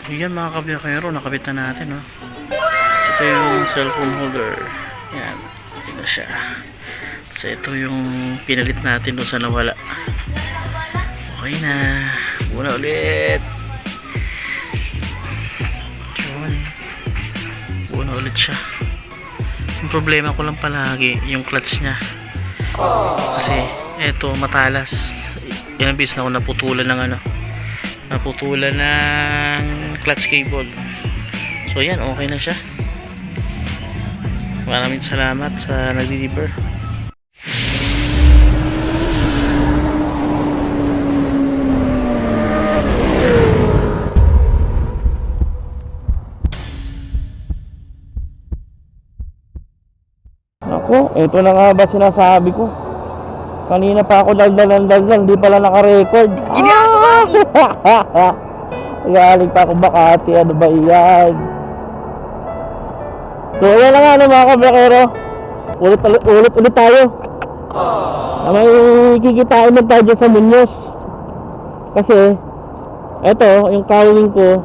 Yan mga kabiyakero, nakabit na natin, no? Ito yung cellphone holder. Yan, ito siya. So ito yung pinalit natin doon sa nawala. Okay na. Una ulit. Yun. Una ulit siya. Yung problema ko lang palagi yung clutch nya. Kasi ito matalas. Yan ang bis na ako naputulan ng naputulan ng clutch cable. So yan, okay na siya. Maraming salamat sa nag-deliver. Ako, ito na nga ba sinasabi ko? Kanina pa ako daldal, hindi pala naka-record. Galing pa ako Makati, ano ba yan? So, yan na nga mga kabakero. Ulit tayo. May kikitain na tayo sa Muñoz. Kasi, eto, yung kawing ko,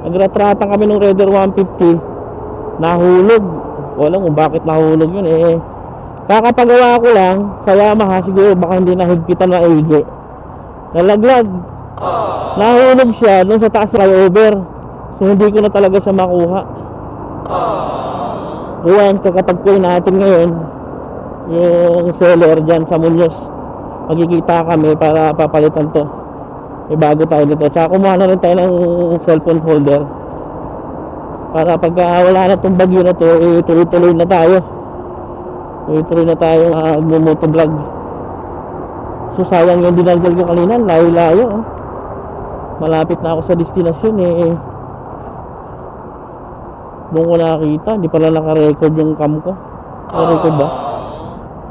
nagratratang kami ng Raider 150. Nahulog. Wala kung bakit nahulog yun eh. Kakapagawa ko lang sa Yamaha, siguro baka hindi nahigpitan na maigi. Nalaglag. Nahulog siya doon sa taas flyover. So hindi ko na talaga siya makuha. Buwan, kakatagpuin natin ngayon yung seller dyan sa Muñoz. Magkikita kami para papalitan to. Bago tayo dito. Tsaka kumuha na rin tayo ng cellphone holder para pagka wala na itong bagyo na to, tuloy-tuloy na tayo. Tuloy-tuloy na tayo mag-motovlog. So sayang yung dinagdal ko kanina, layo-layo. Malapit na ako sa destinasyon eh. Doon ko nakakita, hindi pala naka-record yung cam ko. Naka-record ba?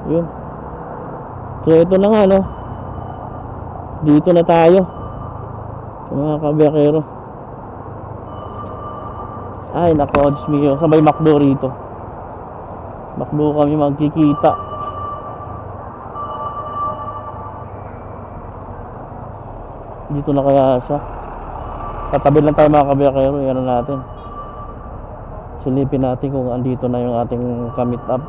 Yun. So ito na nga, no. Dito na tayo. Mga kabiyakero. Ay nako, Diyos mio, sa may McDo rito. McDo kami magkikita. Dito na kaya siya. Katabi lang tayo mga kabiyakero. Yan natin. Silipin natin kung andito na yung ating commit up.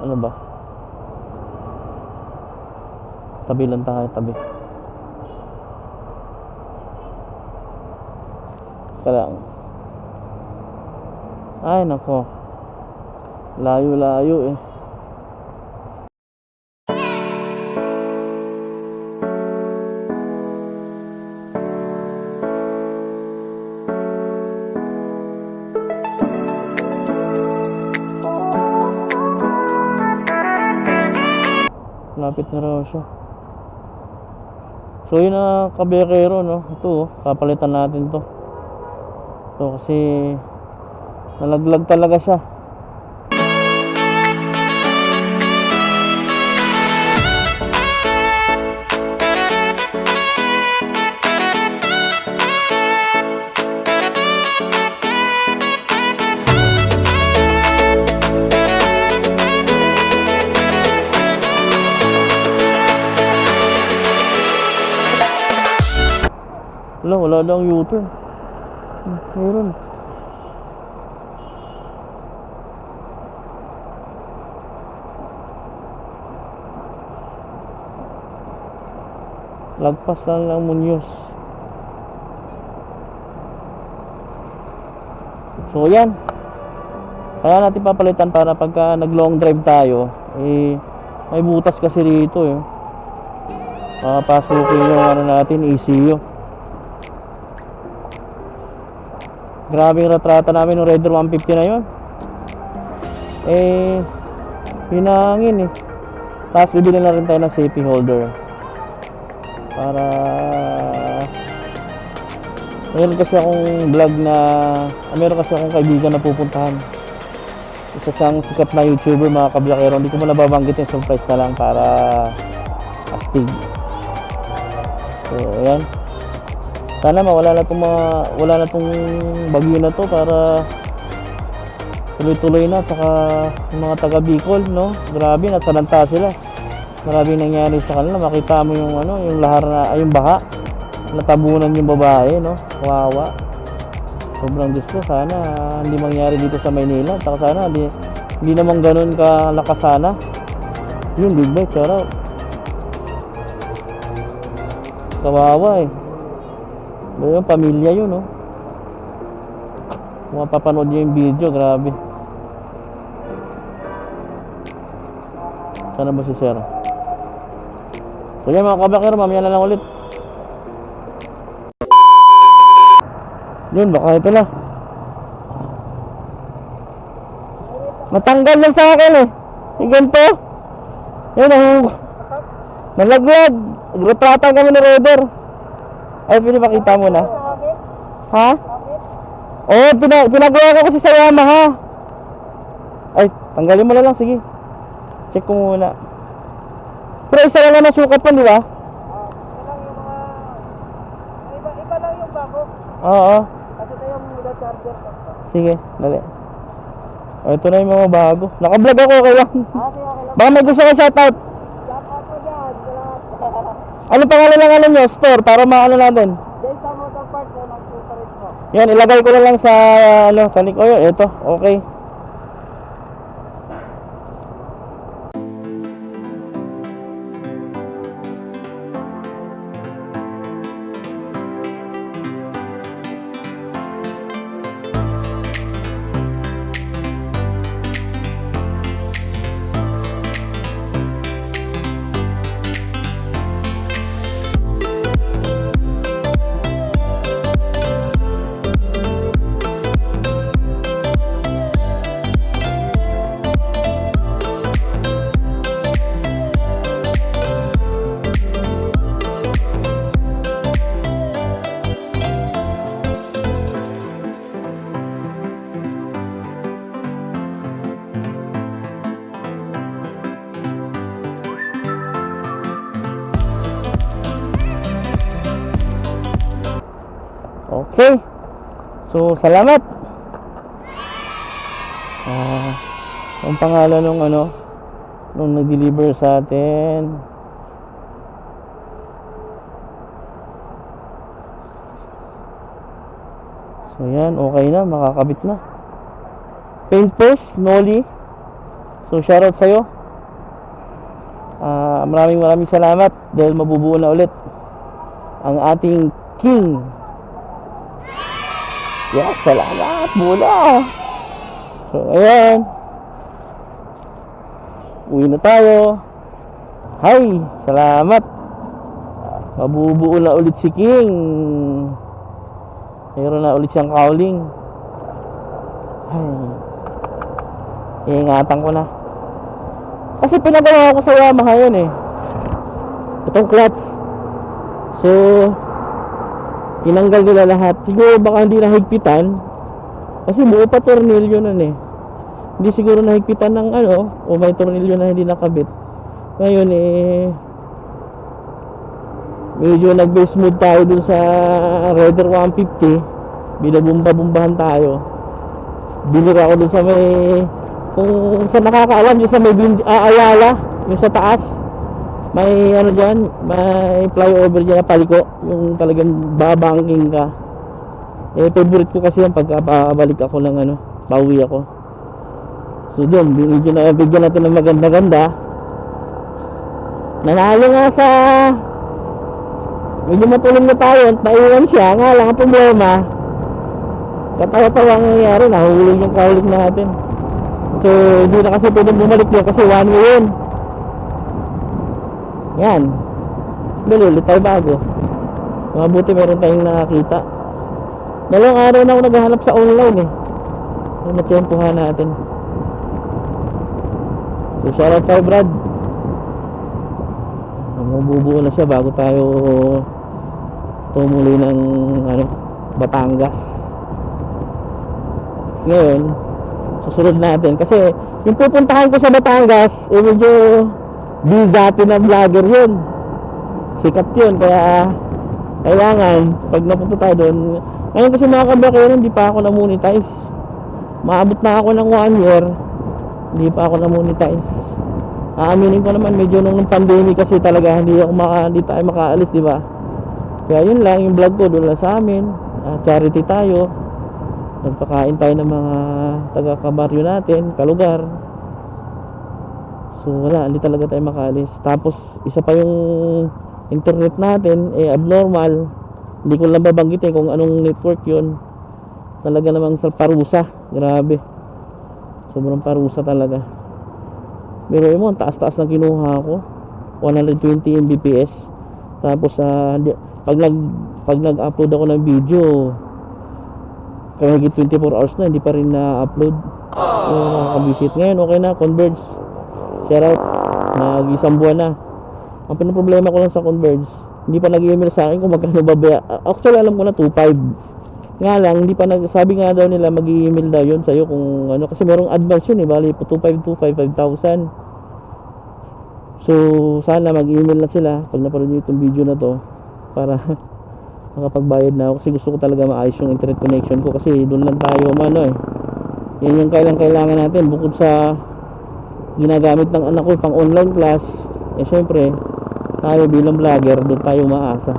Ano ba? Tabi lang tayo, tabi. Kalang. Ay nako. Layo-layo eh. Lapit na raw siya. So yun na kabiyakero, no. Ito papalitan natin to. Ito kasi nalaglag talaga siya. Wala daw U-turn. Meron. Lagpas lang ng Muñoz. So yan. Kaya natin papalitan para pagka nag long drive tayo eh may butas kasi dito eh. Makapasukin yung ano natin, ECU. Grabe yung retrata namin ng Raider 150 na yun. Eh hinangin eh. Tapos bibili na rin tayo ng safety holder para meron kasi akong vlog na meron kasi akong kaibigan na pupuntahan. Isa siyang sikat na YouTuber mga kabiyakero. Hindi ko mo nababanggit yung surprise na lang para astig. So ayan. Sana wala na tong bagyo na to para tuloy-tuloy na. Saka mga taga Bicol, no? Grabe, nasalanta sila. Maraming nangyari sa kanila. Makita mo yung ano, yung lahar na, ay, yung baha. Natabunan yung babae, no? Kawawa. Sobrang gusto. Sana hindi mangyari dito sa Maynila. Saka sana hindi naman ganun kalakas sana. Yun, big bike, charaw. Kawawa eh. Yung pamilya yun, no? Kung mapapanood niyo yung video, grabe. Sana ba si Sir? So yan mga kabakero, mamaya na lang ulit. Yun, baka ito na. Natanggal lang sa akin eh. Yung ganito. Yun, nalaglag. Retratan kami ni Raider. Ay, pwede makita mo na. Ha? Oo, pinagawa ko kasi sa Yamaha. Ay, tanggalin mo na lang, sige. Check ko muna. Pero isa lang na sukat pa, di ba? Ito lang yung mga... Iba lang yung bago. Oo. Kasi ito yung mula charger. Sige, dali. Oh, ito na yung mga bago. Naka-vlog ako, okay lang. Sige, okay lang. Baka may gusto ka shoutout. Shout out mo dyan. Salamat. Ano pangalan ng ano nyo? Store, para maano natin. Desa Motor Parts na nag-separate mo. Yan, ilagay ko na lang sa, ano, sa link. Oh, yun, ito, okay. Okay. So, salamat. Ang pangalan ng ano, nung nag-deliver sa atin. So, yan. Okay na. Makakabit na. Paint post, Noli. So, shoutout sa'yo. Maraming salamat dahil mabubuo na ulit ang ating King. Yes, salamat muna. So, ayan. Uwi na tayo. Hi, salamat. Mabubuo na ulit si King. Mayroon na ulit siyang cowling. Ay, iingatan ko na. Kasi pinagawa ko sa Yamaha yun eh. Itong clutch. So, tinanggal nila lahat. Siguro baka hindi nahigpitan. Kasi buo pa tornilyo nun eh. Hindi siguro nahigpitan ng ano, o may tornilyo na hindi nakabit. Ngayon eh, medyo nag-base mode tayo dun sa Raider 150. Binabumba-bumbahan tayo. Binira ako dun sa may, kung sa nakakaalam, yung sa may Ayala, yung sa taas. May ano dyan, may flyover dyan na paliko. Yung talagang babangking ka. Eh, favorite ko kasi yung pagkabalik ako ng ano, pauwi ako. So doon, medyo na bigyan natin ng maganda-ganda. Nanalo nga sa, medyo matulong na tayo, naiwan siya. Nga lang ang problema, katawa-tawa ang nangyayari, nahulog yung kaulit natin. So, hindi na kasi pwedeng bumalik doon kasi one way yun. Yan. Ulit tayo bago. Mabuti meron tayong nakakita. Dalawang araw na ako naghahanap sa online eh. Yung natiyempuhan natin. So, shoutout sa'yo, Brad. Mabubuo na siya bago tayo tumuloy ng ano, Batangas. Ngayon, susunod natin. Kasi, yung pupuntahan ko sa Batangas, eh medyo bigati na vlogger yun. Sikat yun. Kaya kailangan pag napunta tayo doon. Ngayon kasi mga kabakero, hindi pa ako na-monetize. Maabot na ako ng 1 year, hindi pa ako na-monetize. aaminin ko naman, medyo nung pandemic kasi talaga hindi tayo makaalis, di ba? Kaya yun lang, yung vlog ko doon lang sa amin. Charity tayo. Nagpakain tayo ng mga taga-kabaryo natin, kalugar. So wala, hindi talaga tayo makaalis. Tapos isa pa yung internet natin abnormal. Hindi ko lang babanggitin kung anong network yun. Talaga namang sa parusa. Grabe, sobrang parusa talaga. Pero yun mo, taas-taas na kinuha ko, 120 Mbps. Tapos pag nag-upload ako ng video, kahit 24 hours na, hindi pa rin na-upload. So nakaka-visit. Ngayon okay na, Converge, share out, nag-isang buwan na. Ang pinoproblema ko lang sa Converge, hindi pa nag-email sa akin kung magkano babaya. Actually alam ko na 2.5 nga lang, hindi pa sabi nga daw nila mag-email daw yun sa'yo kung ano, kasi merong advance yun bali po 2.5, 5,000. So sana mag-email na sila pag napanood nyo itong video na to para makapagbayad na ako, kasi gusto ko talaga maayos yung internet connection ko, kasi doon lang tayo yan yung kailangan natin bukod sa ginagamit ng anak ko pang online class. Syempre tayo bilang vlogger, doon tayo maasa.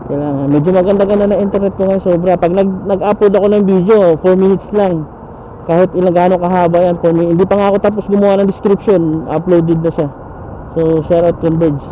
Kailangan medyo maganda na internet ko ngayon, sobra. Pag nag-upload ako ng video 4 minutes lang, kahit ilang gaano kahaba yan, 4 minutes. Hindi pa nga ako tapos gumawa ng description, uploaded na siya. So shout out Converge.